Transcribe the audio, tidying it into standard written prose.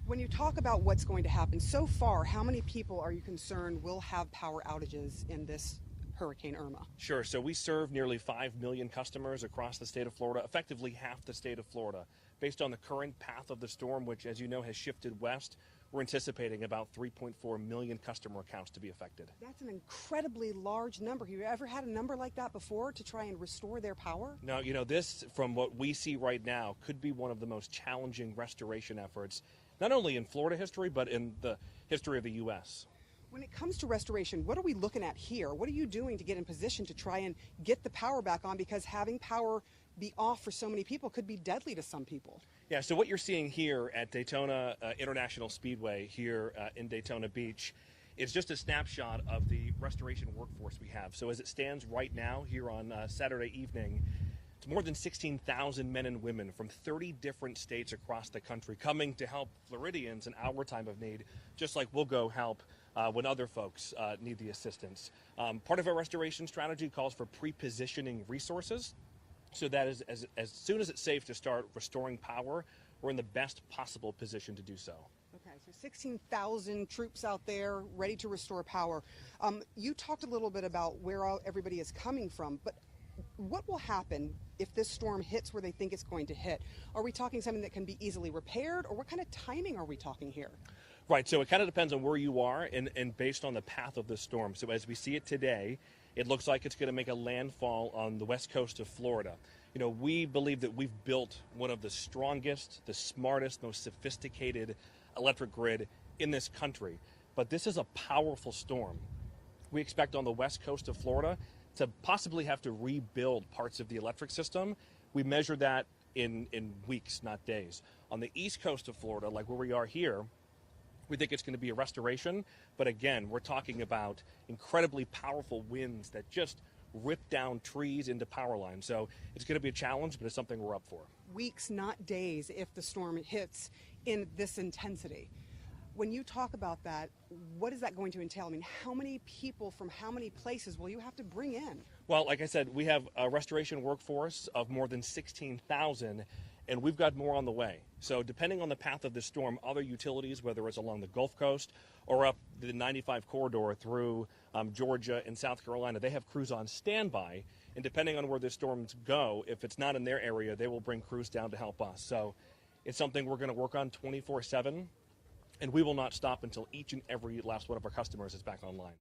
When you talk about what's going to happen, so far, how many people are you concerned will have power outages in this Hurricane Irma? Sure. So we serve nearly 5 million customers across the state of Florida, effectively half the state of Florida. Based on the current path of the storm, which, as you know, has shifted west, we're anticipating about 3.4 million customer accounts to be affected. That's an incredibly large number. Have you ever had a number like that before to try and restore their power? Now, this, from what we see right now, could be one of the most challenging restoration efforts, not only in Florida history, but in the history of the U.S. When it comes to restoration, what are we looking at here? What are you doing to get in position to try and get the power back on? Because having power be off for so many people could be deadly to some people. Yeah, so what you're seeing here at Daytona International Speedway here in Daytona Beach is just a snapshot of the restoration workforce we have. So as it stands right now here on Saturday evening, it's more than 16,000 men and women from 30 different states across the country coming to help Floridians in our time of need, just like we'll go help when other folks need the assistance. Part of our restoration strategy calls for pre-positioning resources so that as soon as it's safe to start restoring power, we're in the best possible position to do so. Okay, so 16,000 troops out there ready to restore power. You talked a little bit about where everybody is coming from, but what will happen if this storm hits where they think it's going to hit? Are we talking something that can be easily repaired, or what kind of timing are we talking here? Right, so it kind of depends on where you are and based on the path of the storm. So as we see it today, it looks like it's going to make a landfall on the west coast of Florida. We believe that we've built one of the strongest, the smartest, most sophisticated electric grid in this country. But this is a powerful storm. We expect on the west coast of Florida to possibly have to rebuild parts of the electric system. We measure that in weeks, not days. On the east coast of Florida, like where we are here, we think it's going to be a restoration, but again, we're talking about incredibly powerful winds that just rip down trees into power lines. So it's going to be a challenge, but it's something we're up for. Weeks, not days, if the storm hits in this intensity. When you talk about that, what is that going to entail? I mean, how many people from how many places will you have to bring in? Well, like I said, we have a restoration workforce of more than 16,000, and we've got more on the way. So depending on the path of the storm, other utilities, whether it's along the Gulf Coast or up the 95 corridor through Georgia and South Carolina, they have crews on standby. And depending on where the storms go, if it's not in their area, they will bring crews down to help us. So it's something we're going to work on 24/7, and we will not stop until each and every last one of our customers is back online.